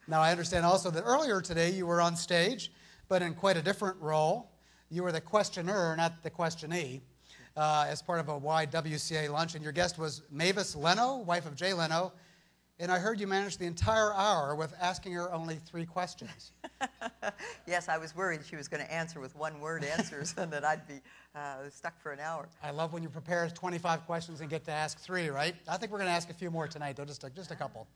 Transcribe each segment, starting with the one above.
Now, I understand also that earlier today you were on stage, but in quite a different role. You were the questioner, not the questionee, as part of a YWCA lunch, and your guest was Mavis Leno, wife of Jay Leno, and I heard you managed the entire hour with asking her only 3 questions. Yes, I was worried she was going to answer with one-word answers and that I'd be stuck for an hour. I love when you prepare 25 questions and get to ask 3, right? I think we're going to ask a few more tonight, though, just a couple.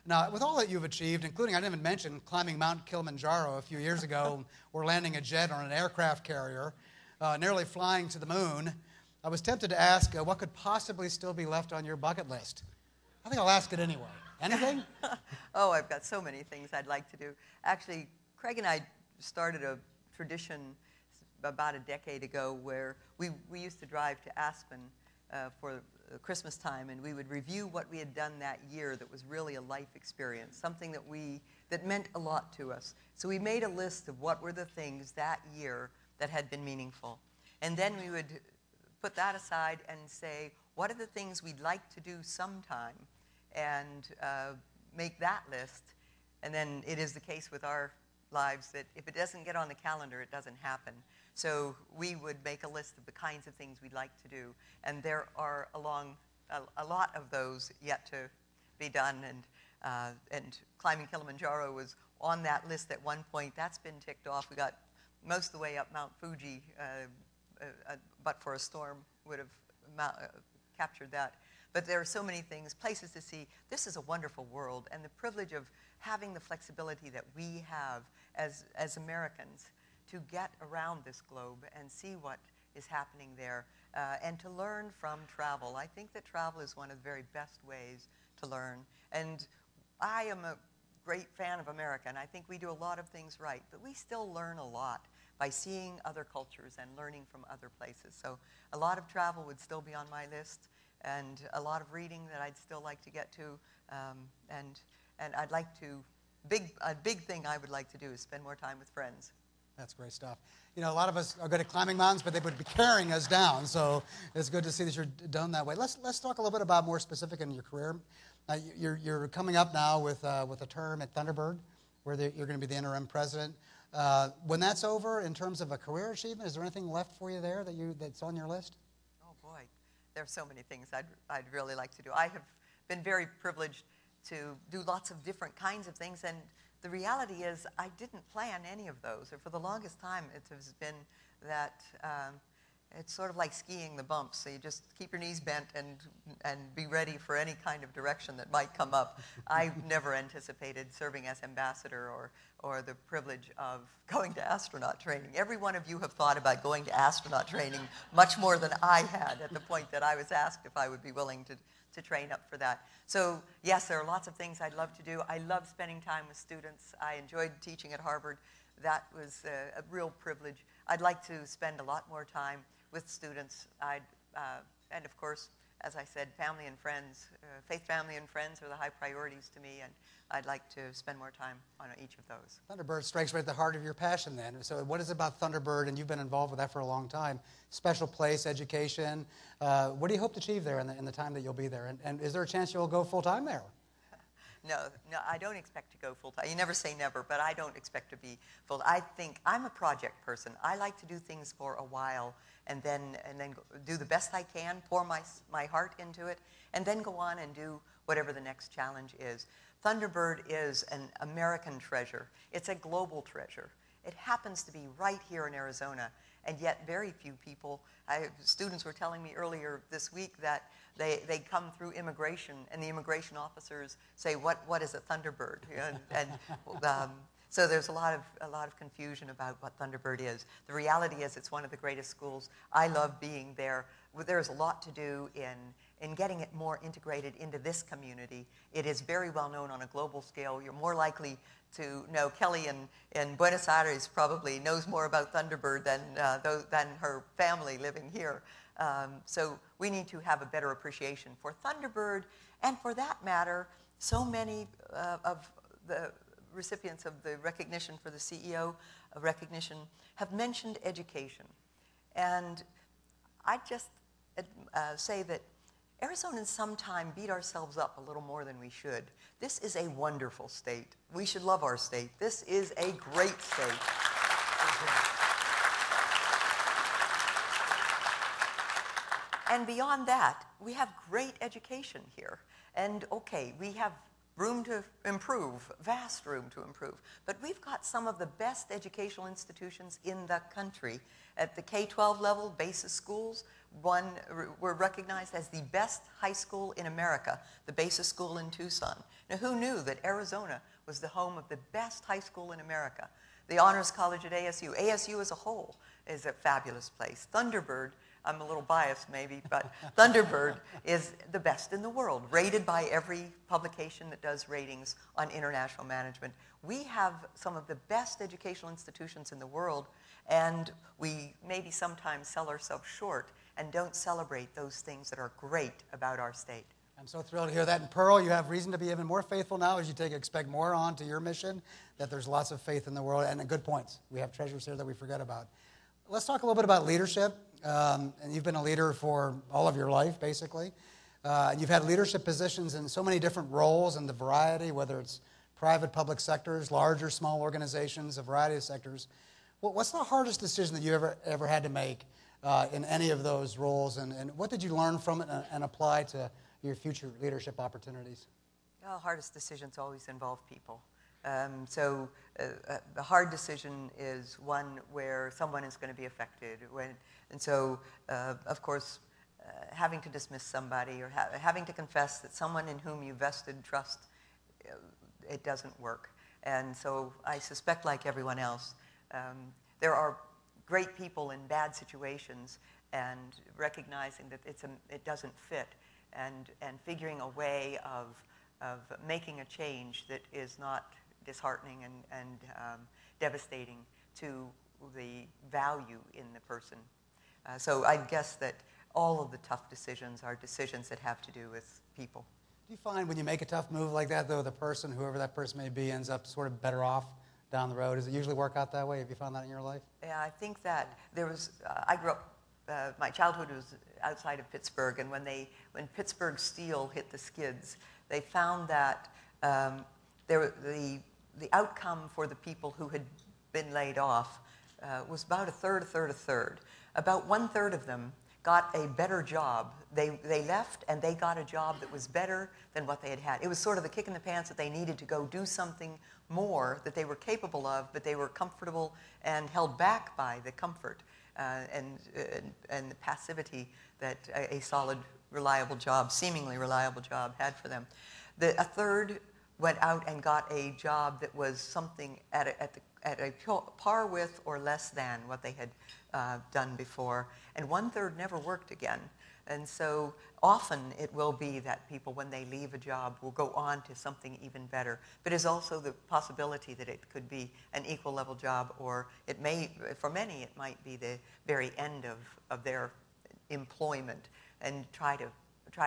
Now, with all that you've achieved, including, I didn't even mention, climbing Mount Kilimanjaro a few years ago, or landing a jet on an aircraft carrier, nearly flying to the moon, I was tempted to ask what could possibly still be left on your bucket list. I think I'll ask it anyway. Anything? Oh, I've got so many things I'd like to do. Actually, Craig and I started a tradition about a decade ago where we used to drive to Aspen for Christmas time, and we would review what we had done that year that was really a life experience, something that meant a lot to us. So we made a list of what were the things that year that had been meaningful. And then we would put that aside and say, what are the things we'd like to do sometime? And make that list. And then it is the case with our lives that if it doesn't get on the calendar, it doesn't happen. So we would make a list of the kinds of things we'd like to do. And there are a lot of those yet to be done. And climbing Kilimanjaro was on that list at one point. That's been ticked off. We got most of the way up Mount Fuji, but for a storm would have captured that. But there are so many things, places to see. This is a wonderful world, and the privilege of having the flexibility that we have as Americans to get around this globe and see what is happening there, and to learn from travel. I think that travel is one of the very best ways to learn. And I am a great fan of America, and I think we do a lot of things right, but we still learn a lot by seeing other cultures and learning from other places. So a lot of travel would still be on my list, and a lot of reading that I'd still like to get to, and I'd like to, a big thing I would like to do is spend more time with friends. That's great stuff. You know, a lot of us are good at climbing mountains, but they would be carrying us down, so it's good to see that you're done that way. Let's talk a little bit about more specific in your career. You're coming up now with a term at Thunderbird, where you're going to be the interim president. When that's over, in terms of a career achievement, is there anything left for you there that's on your list? Oh boy, there are so many things I'd really like to do. I have been very privileged to do lots of different kinds of things, and the reality is I didn't plan any of those. Or for the longest time, it has been that it's sort of like skiing the bumps. So you just keep your knees bent and be ready for any kind of direction that might come up. I never anticipated serving as ambassador or the privilege of going to astronaut training. Every one of you have thought about going to astronaut training much more than I had at the point that I was asked if I would be willing to train up for that. So yes, there are lots of things I'd love to do. I love spending time with students. I enjoyed teaching at Harvard. That was a real privilege. I'd like to spend a lot more time with students. And of course, as I said, family and friends, faith, family, and friends are the high priorities to me, and I'd like to spend more time on each of those. Thunderbird strikes right at the heart of your passion then. So what is it about Thunderbird, and you've been involved with that for a long time, special place, education, what do you hope to achieve there in the time that you'll be there? And is there a chance you'll go full-time there? No, I don't expect to go full-time. You never say never, but I don't expect to be full. I think I'm a project person. I like to do things for a while and then do the best I can, pour my heart into it, and then go on and do whatever the next challenge is. Thunderbird is an American treasure. It's a global treasure. It happens to be right here in Arizona, and yet very few people, students were telling me earlier this week that they come through immigration, and the immigration officers say, what is a Thunderbird? So there's a lot of confusion about what Thunderbird is. The reality is it's one of the greatest schools. I love being there. There's a lot to do in getting it more integrated into this community. It is very well known on a global scale. You're more likely to know Kelly in Buenos Aires probably knows more about Thunderbird than her family living here. So we need to have a better appreciation for Thunderbird, and for that matter, so many of the recipients of the recognition for the CEO recognition have mentioned education. And I just say that Arizonans sometimes beat ourselves up a little more than we should. This is a wonderful state. We should love our state. This is a great state. And beyond that, we have great education here. And okay, we have room to improve, vast room to improve. But we've got some of the best educational institutions in the country. At the K-12 level, basis schools, were recognized as the best high school in America, the basis school in Tucson. Now, who knew that Arizona was the home of the best high school in America? The Honors College at ASU. ASU as a whole is a fabulous place. Thunderbird, I'm a little biased maybe, but Thunderbird is the best in the world, rated by every publication that does ratings on international management. We have some of the best educational institutions in the world, and we maybe sometimes sell ourselves short and don't celebrate those things that are great about our state. I'm so thrilled to hear that. And Pearl, you have reason to be even more faithful now as you expect more on to your mission, that there's lots of faith in the world, and good points. We have treasures here that we forget about. Let's talk a little bit about leadership. And you've been a leader for all of your life, basically. You've had leadership positions in so many different roles and the variety, whether it's private, public sectors, large or small organizations, a variety of sectors. What's the hardest decision that you ever had to make in any of those roles, and what did you learn from it and apply to your future leadership opportunities? Well, hardest decisions always involve people. So the hard decision is one where someone is going to be affected. And so, of course, having to dismiss somebody or having to confess that someone in whom you vested trust, it doesn't work. And so I suspect, like everyone else, there are great people in bad situations, and recognizing that it doesn't fit, and figuring a way of making a change that is not disheartening and devastating to the value in the person. So I guess that all of the tough decisions are decisions that have to do with people. Do you find when you make a tough move like that, though, the person, whoever that person may be, ends up sort of better off down the road? Does it usually work out that way? Have you found that in your life? Yeah, I think that there was, I grew up, my childhood was outside of Pittsburgh, and when Pittsburgh steel hit the skids, they found that the outcome for the people who had been laid off was about a third. About 1/3 of them got a better job. They left and they got a job that was better than what they had had. It was sort of the kick in the pants that they needed to go do something more that they were capable of, but they were comfortable and held back by the comfort and the passivity that a solid, reliable job, seemingly reliable job, had for them. A third went out and got a job that was something at a par with or less than what they had done before, and 1/3 never worked again. And so often it will be that people, when they leave a job, will go on to something even better. But there's also the possibility that it could be an equal level job, or it may, for many, it might be the very end of their employment, and try to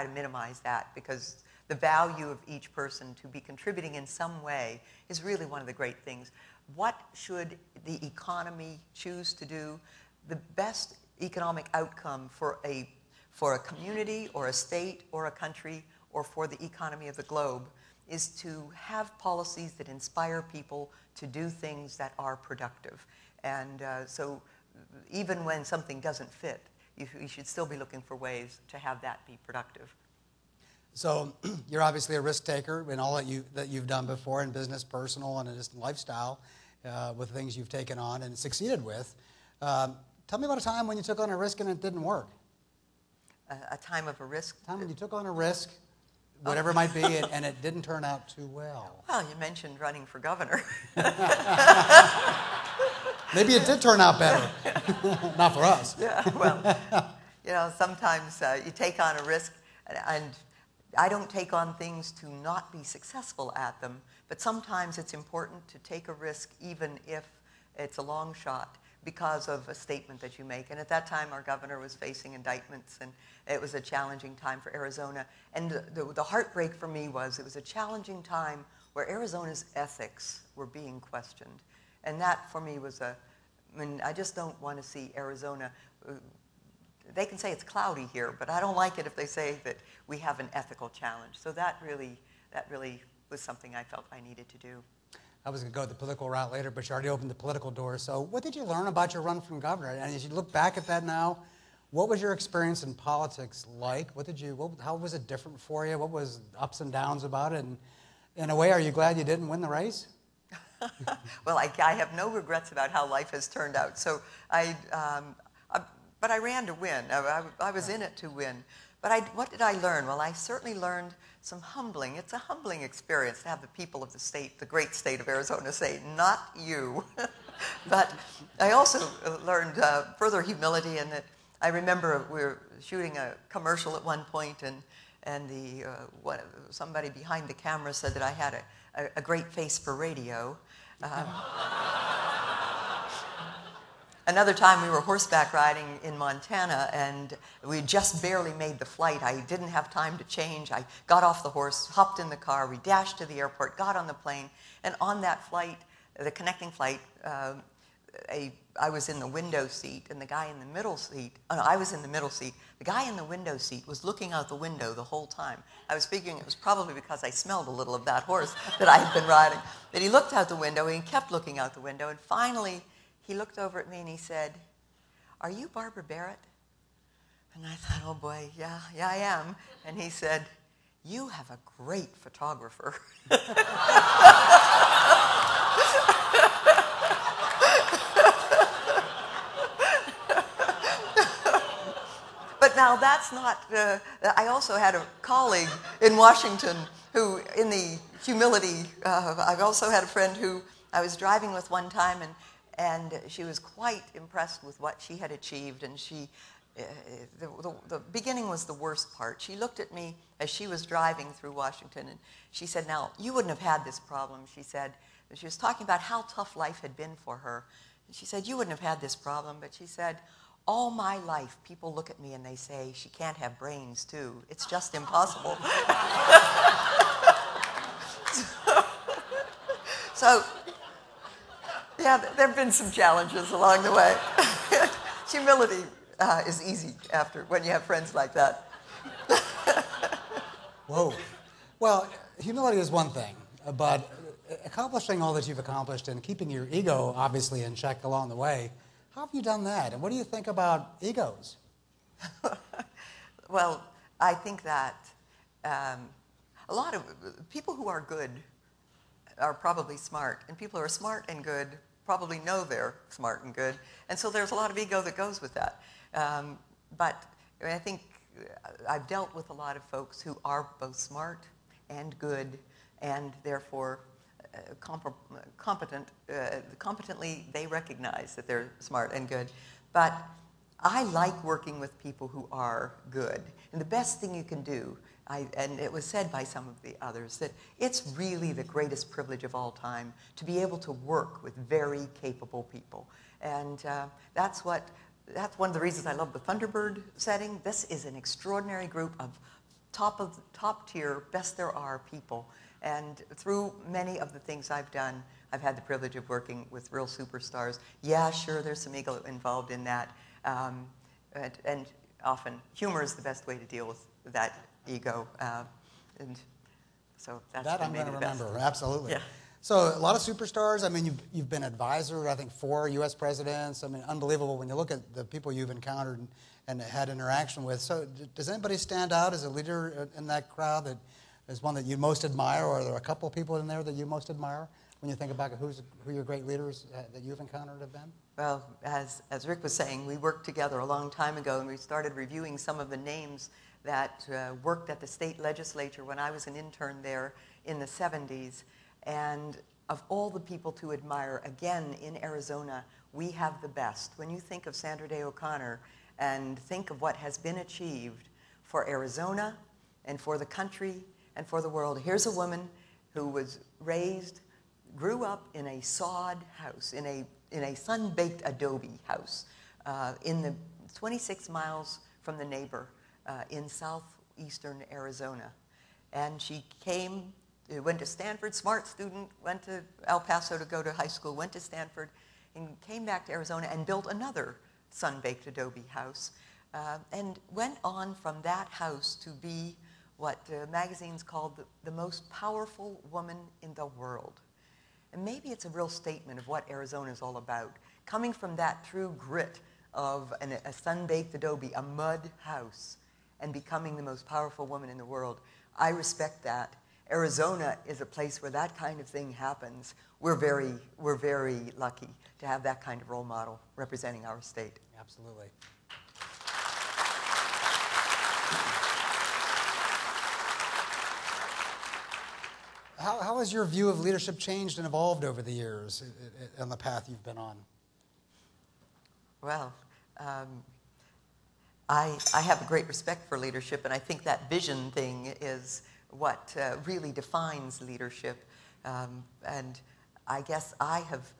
minimize that, because the value of each person to be contributing in some way is really one of the great things. What should the economy choose to do? The best economic outcome for a community or a state or a country or for the economy of the globe is to have policies that inspire people to do things that are productive. And so even when something doesn't fit, you should still be looking for ways to have that be productive. So you're obviously a risk taker in all that you've done before in business, personal, and just lifestyle with things you've taken on and succeeded with. Tell me about a time when you took on a risk and it didn't work. A time of a risk? A time when you took on a risk, whatever it might be, and it didn't turn out too well. Well, you mentioned running for governor. Maybe it did turn out better. Not for us. Yeah, well, sometimes you take on a risk, and I don't take on things to not be successful at them, but sometimes it's important to take a risk even if it's a long shot, because of a statement that you make. And at that time, our governor was facing indictments, and it was a challenging time for Arizona. And the heartbreak for me was it was a challenging time where Arizona's ethics were being questioned. And that, for me, was I just don't want to see Arizona they can say it's cloudy here, but I don't like it if they say that we have an ethical challenge. So that really was something I felt I needed to do. I was going to go the political route later, but you already opened the political door. So what did you learn about your run from governor? And as you look back at that now, what was your experience in politics like? How was it different for you? What was ups and downs about it? And in a way, are you glad you didn't win the race? Well, I have no regrets about how life has turned out. So but I ran to win. I was in it to win. But what did I learn? Well, I certainly learned some humbling. It's a humbling experience to have the people of the state, the great state of Arizona, say, not you. But I also learned further humility in that I remember we were shooting a commercial at one point, and somebody behind the camera said that I had a great face for radio. Another time we were horseback riding in Montana, and we just barely made the flight. I didn't have time to change. I got off the horse, hopped in the car, we dashed to the airport, got on the plane, and on that flight, the connecting flight, I was in the window seat, and the guy in the middle seat, I was in the middle seat. The guy in the window seat was looking out the window the whole time. I was figuring it was probably because I smelled a little of that horse that I had been riding. But he looked out the window, and he kept looking out the window, and finally, he looked over at me and he said, "Are you BarbaraBarrett?" And I thought, oh boy, yeah, I am. And he said, "You have a great photographer." But now that's not, I also had a colleague in Washington who, in the humility, I've also had a friend who I was driving with one time, and she was quite impressed with what she had achieved, and the beginning was the worst part. She looked at me as she was driving through Washington, and she said, "Now, you wouldn't have had this problem," she said. She was talking about how tough life had been for her. And she said, "You wouldn't have had this problem," but she said, "All my life, people look at me and they say, she can't have brains, too. It's just impossible." So yeah, there have been some challenges along the way. Humility is easy when you have friends like that. Whoa. Well, humility is one thing, but accomplishing all that you've accomplished and keeping your ego obviously in check along the way, how have you done that? And what do you think about egos? Well, I think that a lot of people who are good are probably smart, and people who are smart and good probably know they're smart and good, and so there's a lot of ego that goes with that. But I think I've dealt with a lot of folks who are both smart and good, and therefore competently they recognize that they're smart and good. But I like working with people who are good, and the best thing you can do, and it was said by some of the others, that it's really the greatest privilege of all time to be able to work with very capable people. And that's one of the reasons I love the Thunderbird setting. This is an extraordinary group of top tier, best there are people. And through many of the things I've done, I've had the privilege of working with real superstars. Yeah, sure, there's some ego involved in that. And often humor is the best way to deal with that ego, and so that's that I'm maybe going to the best. remember, absolutely. Yeah. So a lot of superstars. I mean, you've been advisor, I think, 4 U.S. presidents. I mean, unbelievable when you look at the people you've encountered and had interaction with. So does anybody stand out as a leader in that crowd that is one that you most admire, or are there a couple of people in there that you most admire when you think about who your great leaders that you've encountered have been? Well, as Rick was saying, we worked together a long time ago, and we started reviewing some of the names that worked at the state legislature when I was an intern there in the 70s. And of all the people to admire, again, in Arizona, we have the best. When you think of Sandra Day O'Connor and think of what has been achieved for Arizona and for the country and for the world, here's a woman who was grew up in a sod house, in a sun-baked adobe house, in the 26 miles from the neighbor in southeastern Arizona. And she went to Stanford, smart student, went to El Paso to go to high school, went to Stanford, and came back to Arizona and built another sun-baked adobe house. and went on from that house to be what magazines called the most powerful woman in the world. And maybe it's a real statement of what Arizona is all about. Coming from that true grit of a sun-baked adobe, a mud house, and becoming the most powerful woman in the world. I respect that. Arizona is a place where that kind of thing happens. We're very lucky to have that kind of role model representing our state. Absolutely. How has your view of leadership changed and evolved over the years on the path you've been on? Well, I have a great respect for leadership, and I think that vision thing is what really defines leadership. And I guess I have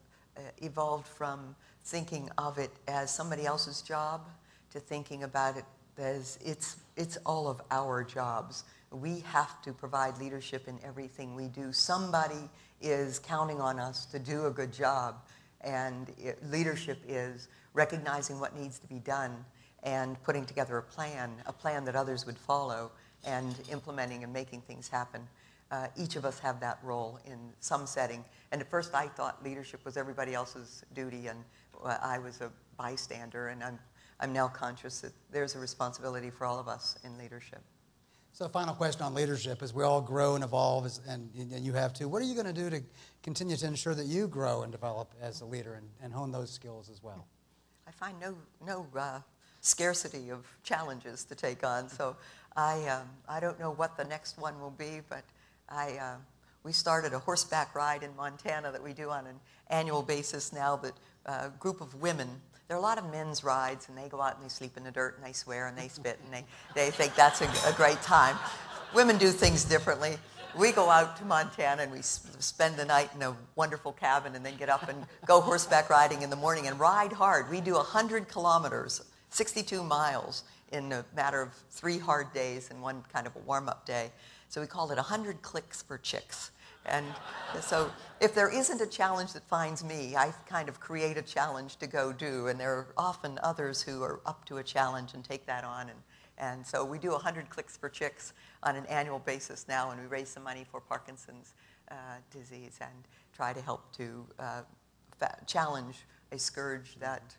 evolved from thinking of it as somebody else's job to thinking about it as it's all of our jobs. We have to provide leadership in everything we do. Somebody is counting on us to do a good job, and leadership is recognizing what needs to be done and putting together a plan that others would follow, and implementing and making things happen. Each of us have that role in some setting. And at first I thought leadership was everybody else's duty, and I was a bystander, and I'm now conscious that there's a responsibility for all of us in leadership. So final question on leadership. As we all grow and evolve, and you have too, what are you going to do to continue to ensure that you grow and develop as a leader and hone those skills as well? I find no scarcity of challenges to take on. So I don't know what the next one will be, but we started a horseback ride in Montana that we do on an annual basis now, that a group of women, there are a lot of men's rides, and they go out and they sleep in the dirt and they swear and they spit and they think that's a great time. Women do things differently. We go out to Montana and we spend the night in a wonderful cabin and then get up and go horseback riding in the morning and ride hard. We do 100 kilometers, 62 miles in a matter of 3 hard days and one kind of a warm-up day. So we called it 100 clicks for chicks. And so if there isn't a challenge that finds me, I kind of create a challenge to go do. And there are often others who are up to a challenge and take that on. And so we do 100 clicks for chicks on an annual basis now, and we raise some money for Parkinson's disease and try to help to challenge a scourge that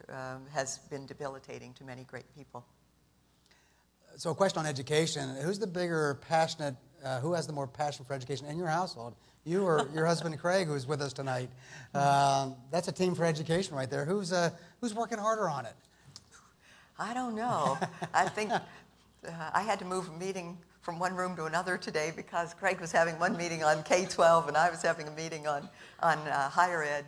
has been debilitating to many great people. So a question on education. Who's the bigger passionate, who has the more passion for education in your household? You or your husband Craig, who's with us tonight? That's a team for education right there. Who's working harder on it? I don't know. I think I had to move a meeting from one room to another today because Craig was having one meeting on K-12 and I was having a meeting on higher ed.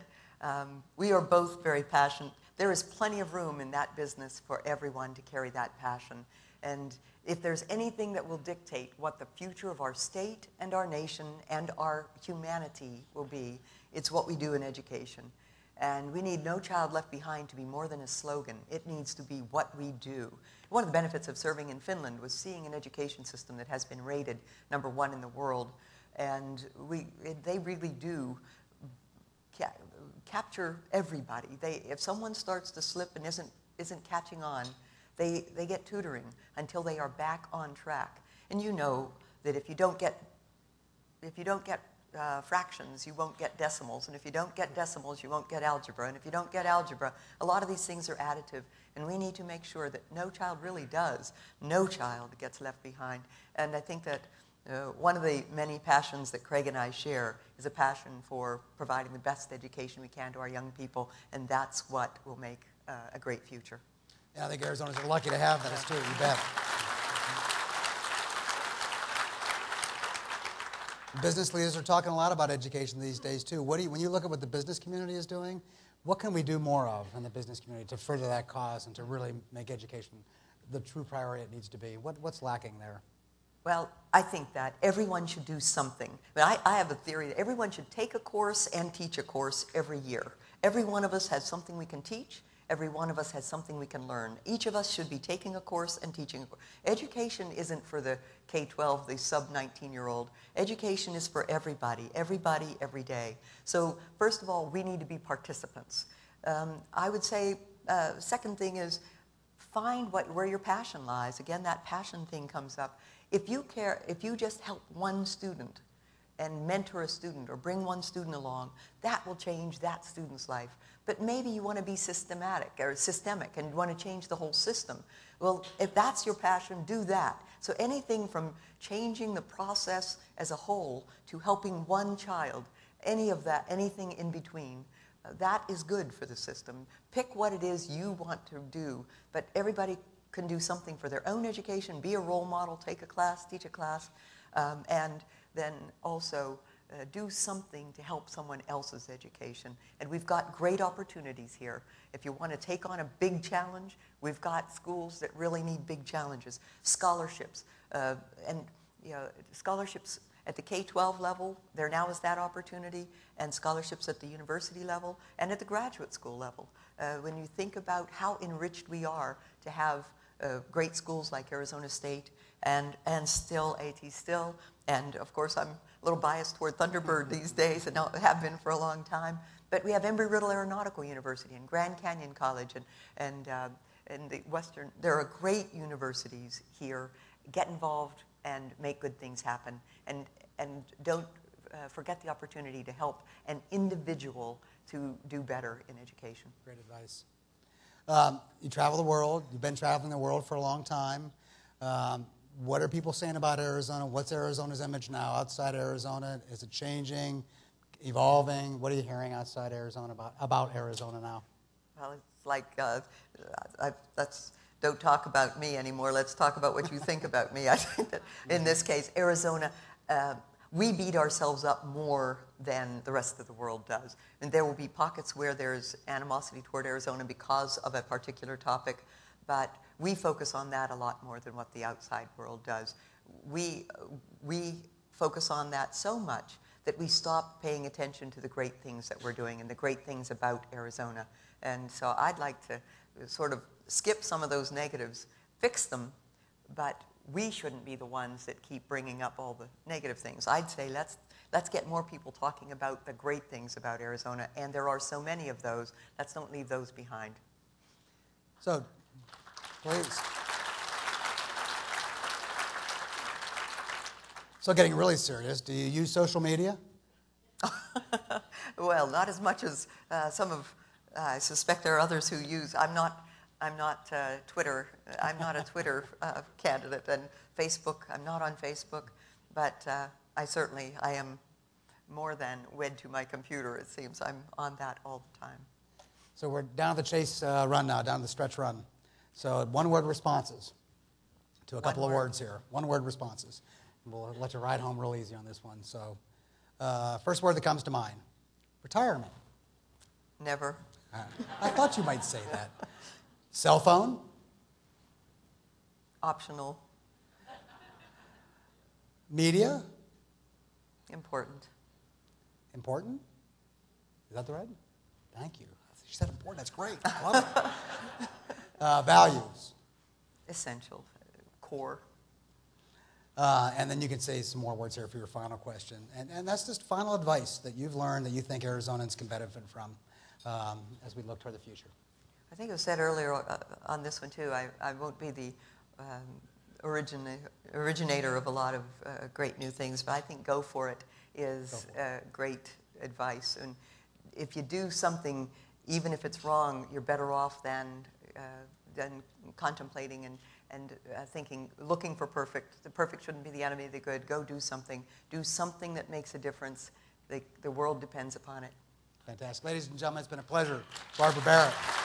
We are both very passionate. There is plenty of room in that business for everyone to carry that passion. And if there's anything that will dictate what the future of our state and our nation and our humanity will be, it's what we do in education. And we need No Child Left Behind to be more than a slogan. It needs to be what we do. One of the benefits of serving in Finland was seeing an education system that has been rated #1 in the world. And they really do capture everybody. If someone starts to slip and isn't catching on, they get tutoring until they are back on track. And you know that if you don't get fractions, you won't get decimals. And if you don't get decimals, you won't get algebra. And if you don't get algebra, a lot of these things are additive. And we need to make sure that no child really does. No child gets left behind. And I think that one of the many passions that Craig and I share is a passion for providing the best education we can to our young people. And that's what will make a great future. Yeah, I think Arizonans are lucky to have that. It's true, you bet. Business leaders are talking a lot about education these days, too. When you look at what the business community is doing, what can we do more of in the business community to further that cause and to really make education the true priority it needs to be? What's lacking there? Well, I think that everyone should do something. I have a theory that everyone should take a course and teach a course every year. Every one of us has something we can teach. Every one of us has something we can learn. Each of us should be taking a course and teaching a course. Education isn't for the K-12, the sub-19-year-old. Education is for everybody, every day. So first of all, we need to be participants. I would say second thing is find where your passion lies. Again, that passion thing comes up. If you just help one student and mentor a student or bring one student along, that will change that student's life. But maybe you want to be systemic and you want to change the whole system. Well, if that's your passion, do that. So anything from changing the process as a whole to helping one child, any of that, anything in between, that is good for the system. Pick what it is you want to do, but everybody can do something for their own education, be a role model, take a class, teach a class, and then also do something to help someone else's education. And we've got great opportunities here. If you want to take on a big challenge, we've got schools that really need big challenges. Scholarships, scholarships at the K-12 level, there now is that opportunity, and scholarships at the university level and at the graduate school level. When you think about how enriched we are to have great schools like Arizona State and still AT Still, and of course I'm a little biased toward Thunderbird these days and have been for a long time, but we have Embry-Riddle Aeronautical University and Grand Canyon College and the Western, there are great universities here. Get involved and make good things happen, and don't forget the opportunity to help an individual to do better in education. Great advice. You travel the world. You've been traveling the world for a long time. What are people saying about Arizona? What's Arizona's image now outside Arizona? Is it changing, evolving? What are you hearing outside Arizona about Arizona now? Well, it's like, don't talk about me anymore. Let's talk about what you think about me. I think that in this case, Arizona, we beat ourselves up more than the rest of the world does. And there will be pockets where there's animosity toward Arizona because of a particular topic, but we focus on that a lot more than what the outside world does. We focus on that so much that we stop paying attention to the great things that we're doing and the great things about Arizona. And so I'd like to sort of skip some of those negatives, fix them, but we shouldn't be the ones that keep bringing up all the negative things. I'd say let's get more people talking about the great things about Arizona, and there are so many of those. Let's don't leave those behind. So, please. So getting really serious, do you use social media? Well, not as much as some of, I suspect there are others who use. I'm not Twitter. I'm not a Twitter candidate, and Facebook. I'm not on Facebook, but I am more than wed to my computer. It seems I'm on that all the time. So we're down the chase run now, down the stretch run. So one-word responses to a couple of words here. One-word responses. We'll let you ride home real easy on this one. So first word that comes to mind, retirement. Never. I thought you might say that. Cell phone? Optional. Media? Important. Important? Is that the right? Thank you. She said important. That's great. I love it. Values? Essential. Core. And then you can say some more words here for your final question. And that's just final advice that you've learned that you think Arizonans can benefit from as we look toward the future. I think it was said earlier on this one, too, I won't be the originator of a lot of great new things, but I think go for it is great advice. And if you do something, even if it's wrong, you're better off than contemplating and thinking, looking for perfect. The perfect shouldn't be the enemy of the good. Go do something. Do something that makes a difference. The world depends upon it. Fantastic. Ladies and gentlemen, it's been a pleasure. BarbaraBarrett.